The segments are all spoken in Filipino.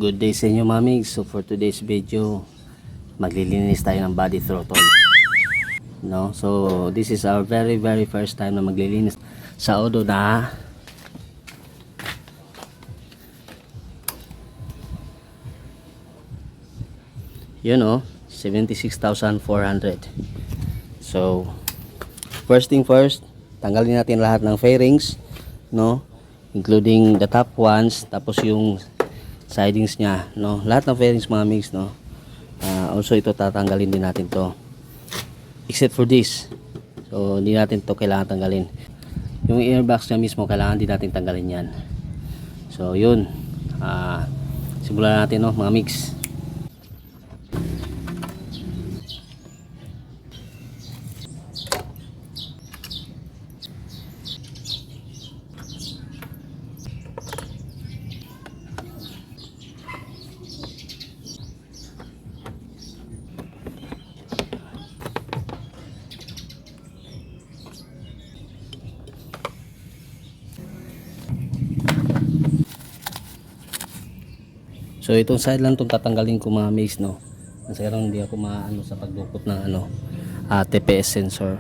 Good day sa inyo mamig. So for today's video, maglilinis tayo ng body throttle. No? So this is our very first time na maglilinis sa Odo na yun 76,400. So first thing first, tanggalin natin lahat ng fairings, no? Including the top ones, tapos yung sidings niya, no? Lahat ng fairings mga mix, no? Also ito tatanggalin din natin to, except for this. So hindi natin to kailangan tanggalin. Yung airbox niya mismo kailangan din natin tanggalin yan. So yun, simulan natin, no, mga mix. So itong side lang itong tatanggalin ko mga maze, no. Kasi karang hindi ako maano sa pagdukot ng TPS sensor.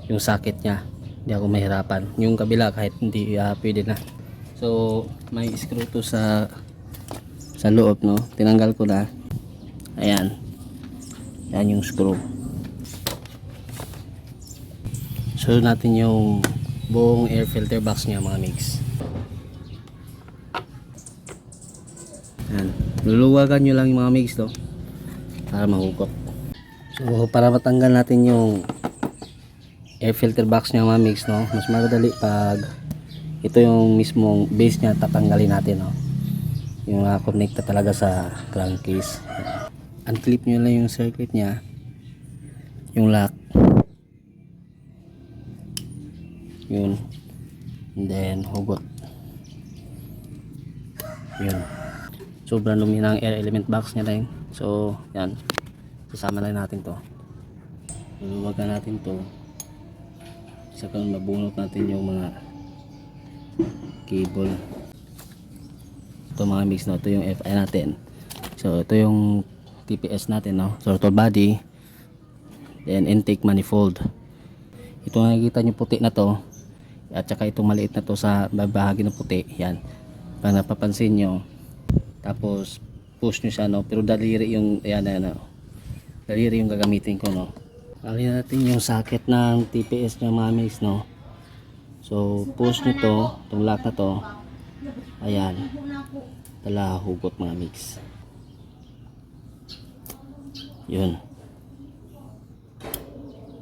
Yung socket niya hindi ako mahirapan. Yung kabila kahit hindi pwede na. So may screw to sa loob, no. Tinanggal ko na. Ayan. Yan yung screw. So natin yung buong air filter box niya mga mix. Yan. Luluwagan nyo lang yung mga mix to para mahukot. So para matanggal natin yung air filter box nya mga mix, no, mas madali pag ito yung mismong base nya tatanggalin natin, no, yung connecta talaga sa crankcase. Unclip nyo lang yung circuit nya, yung lock, yun, and then hugot. Yun, sobrang lumi ng air element box nya lang. So yan, sasama lang natin to, luluwagan natin to, saka mabunot natin yung mga cable. Ito mga mix, no, ito yung FI natin. So ito yung TPS natin, no, throttle body, then intake manifold. Ito nakikita nyo puti na to, at saka itong maliit na to sa bahagi ng puti, yan, pag napapansin nyo. Tapos push nyo siya, no, pero daliri yung daliri yung gagamitin ko, no. Alin natin yung socket ng TPS ng mga mix, no. So push nyo to, itong lock na to, ayan, tala hugot mga mix. Yun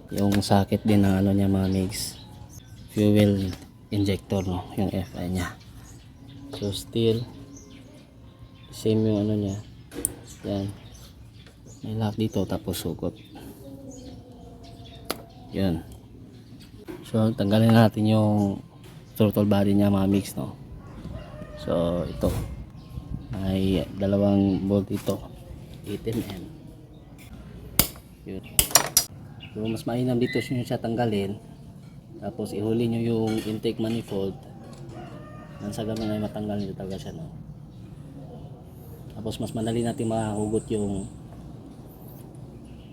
yung socket din ng niya mga mix, fuel injector, no, yung FI nya. So still same yung niya, yan, may lock dito, tapos sugot. Yun. So tanggalin natin yung throttle body niya mga mix, no. So ito may dalawang bolt dito, 18mm. Yun. So mas mainam dito nyo siya tanggalin, tapos ihuli nyo yung intake manifold nang sa ganun ay matanggal nyo talaga siya, no. Tapos mas madali natin mahugot yung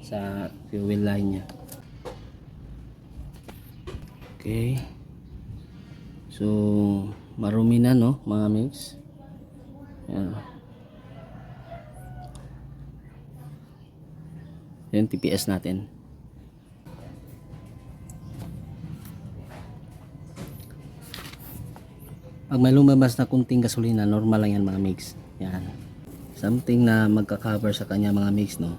sa fuel line nya. Okay, so marumi na, no, mga mix. Yan. Yan TPS natin. Pag may lumabas na kunting gasolina, normal lang yan mga mix. Yan, something na magka-cover sa kanya mga mix, no,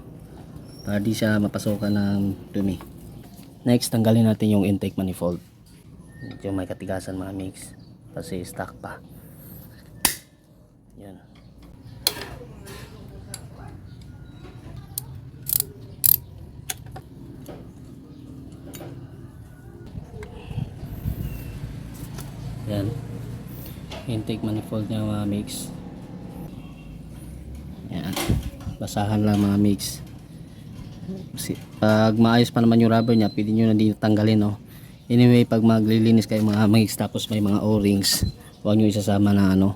para di siya mapasokan ng dumi. Next, tanggalin natin yung intake manifold. Medyo may katigasan mga mix kasi stock pa. Yan. Yan, intake manifold niya mga mix. Yan, basahan lang mga mix. Pag maayos pa naman yung rubber niya, pwede nyo na dito tanggalin, no. Anyway, pag maglilinis kayo mga mix, tapos may mga o-rings, huwag nyo isasama na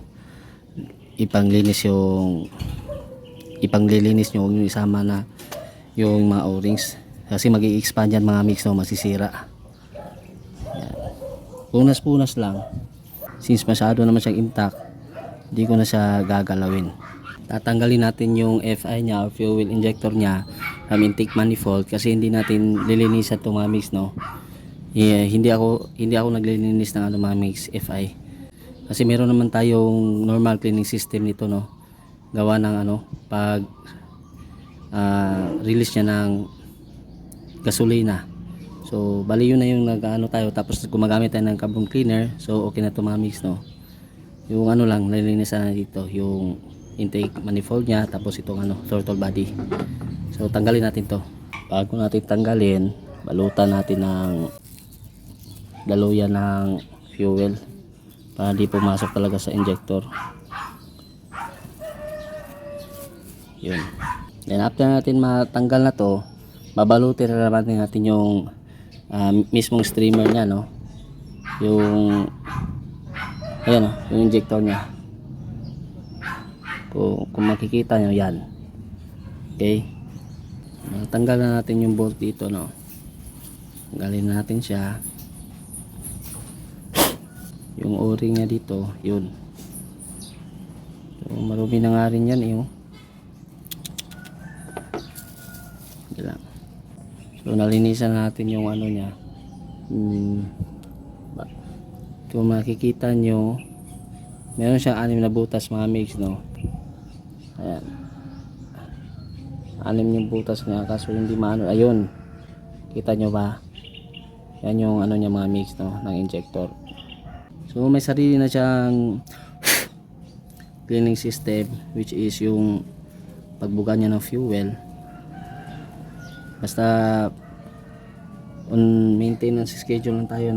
ipanglinis ipanglilinis nyo, huwag nyo isama na yung mga o-rings kasi mag-i-expand yan mga mix, no, masisira. Yan. Punas-punas lang, since masyado naman siyang intact, hindi ko na siya gagalawin. Tatanggalin natin yung FI nya or fuel injector nya from intake manifold kasi hindi natin lilinisan ito mga mix, no. Hindi ako naglilinis ng mga mix FI kasi meron naman tayong normal cleaning system nito, no, gawa ng pag release niya ng gasolina. So bali yun na yung tayo, tapos gumagamit tayo ng carbon cleaner, so okay na to mga mix, no. Yung lang nililinisan na dito yung intake manifold nya, tapos itong throttle body. So tanggalin natin to. Bago natin tanggalin, balutan natin ng daluyan ng fuel para di pumasok talaga sa injector. Yun. Then after natin matanggal na to, babalutin na natin yung mismong streamer nya, no. Yung ayan, yung injector nya. Kung makikita nyo yan. Okay. Tanggal na natin yung bolt dito, no. Tanggalin natin siya. Yung o-ring nya dito, yun. So marumi na nga rin yan, lang. So nalinisan natin yung nya. Kung makikita nyo, meron siyang 6 na butas mga mix, no. Ayan, 6 yung butas niya, kaso hindi maano. Ayun, kita nyo ba? Yan yung niya mga mix, no, ng injector. So may sarili na siyang cleaning system, which is yung pagbuga niya ng fuel. Basta on maintenance schedule lang tayo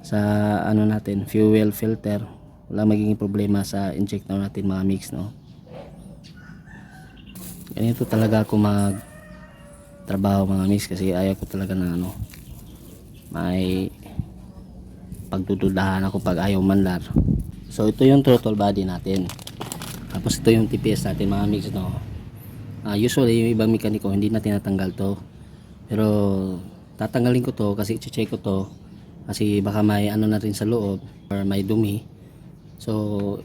sa natin, fuel filter, wala magiging problema sa injector natin mga mix, no. Ganito talaga ako mag trabaho mga mix kasi ayaw ko talaga na may pagdududahan ako pag ayaw manlar. So ito yung throttle body natin, tapos ito yung TPS natin mga mix, no. Usually yung ibang mekaniko hindi na tinatanggal to, pero tatanggalin ko to kasi i-check ko to kasi baka may na rin sa loob or may dumi. So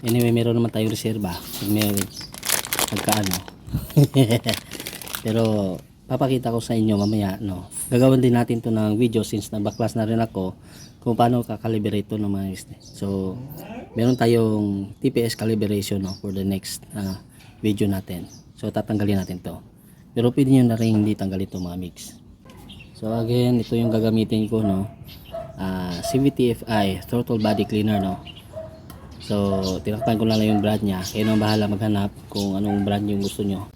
anyway, meron naman tayong reserba pag may pagkaano. Pero papakita ko sa inyo mamaya, no. Gagawin din natin to ng video since nabaklas na rin ako kung paano kakalibrate to ng mga isne. So meron tayong TPS calibration, no, for the next video natin. So tatanggalin natin to, pero pwede nyo na rin hindi tanggalin to mga mix. So again, ito yung gagamitin ko, no. CVT-FI throttle body cleaner, no. So tinakpan ko lang yung brand nya, kayo nang bahala maghanap kung anong brand yung gusto nyo.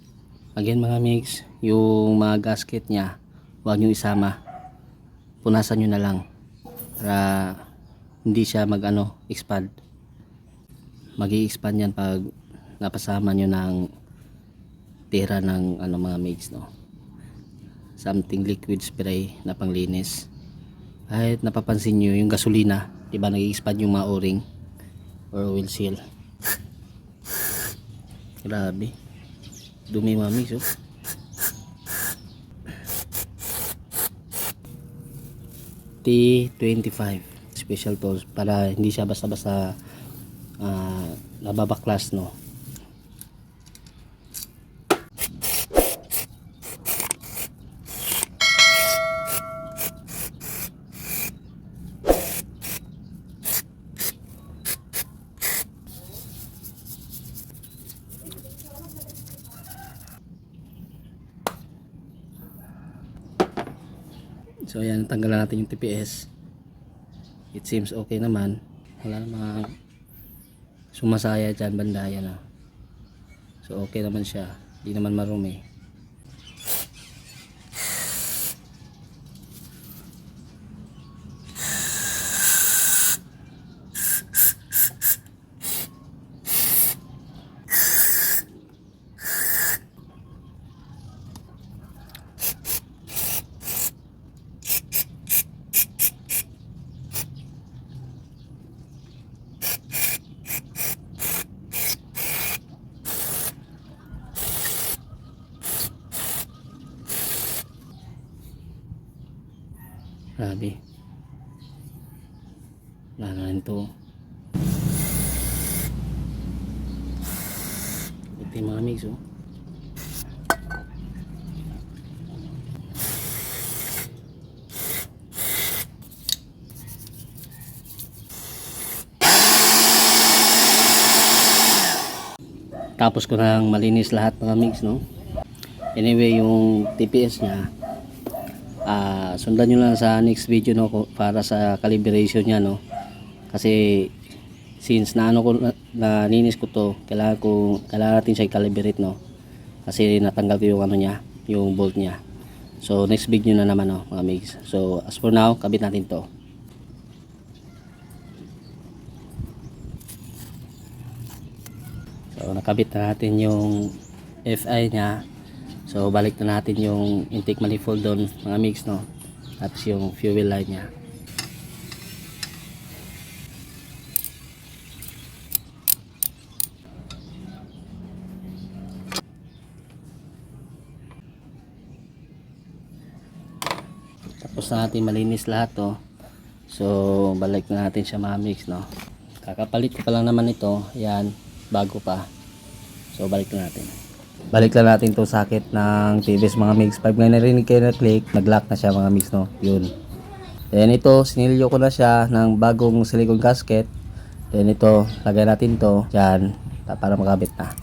Again mga mix, yung mga gasket nya huwag nyo isama, punasan nyo na lang para hindi siya expand. Mag-i-expand yan pag napasama nyo ng tira ng mga mix, no. Something liquid spray na panglinis. Kahit napapansin nyo yung gasolina, diba nag-i-expand yung mga o-ring or oil seal. Grabe dumi mga mix, oh. T25 special tools para hindi siya basta-basta nababaklas, no. So ayan, tanggalan natin yung TPS. It seems okay naman, wala namang sumasaya dyan banda, yan, so okay naman siya, di naman marumi. Grabe. Wala na rin to. Ito yung mga mix, oh. Tapos ko nang malinis lahat mga mix, no. Anyway, yung TPS nya, sundan nyo lang sa next video, no, para sa calibration nya, no. Kasi since nalinis ko to, kailangan natin siya i-calibrate, no. Kasi natanggal ko yung ano nya, yung bolt nya. So next video na naman, no, mga mix. So as for now, kabit natin to. So nakabit na natin yung FI nya. So balik na natin yung intake manifold doon mga mix, no. Tapos yung fuel line nya. Tapos na natin malinis lahat to. So balik na natin siya mga mix, no. Kakapalit ko pa lang naman ito. Yan, bago pa. So balik na natin. Balik lang natin to socket ng TVS mga mix. Pag may narinig kayo na click, nag-lock na siya mga mix, no. Yun. Then ito, sinilyo ko na siya ng bagong silicone gasket. Then ito, lagay natin to dyan para makabit na.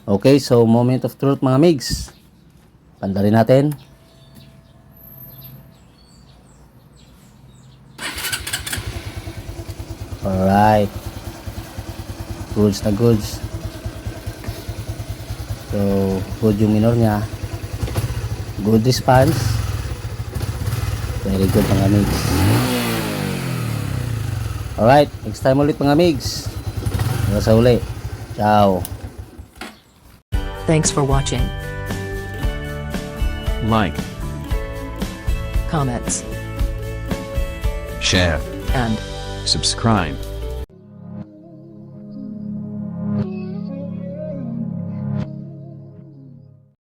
Okay, so moment of truth mga migs. Pandarin natin. Alright. Goods na goods. So, good yung minor nya. Good response. Very good mga migs. Alright, next time ulit mga migs. Hanggang sa uli. Ciao. Thanks for watching. Like, Comments share, and subscribe.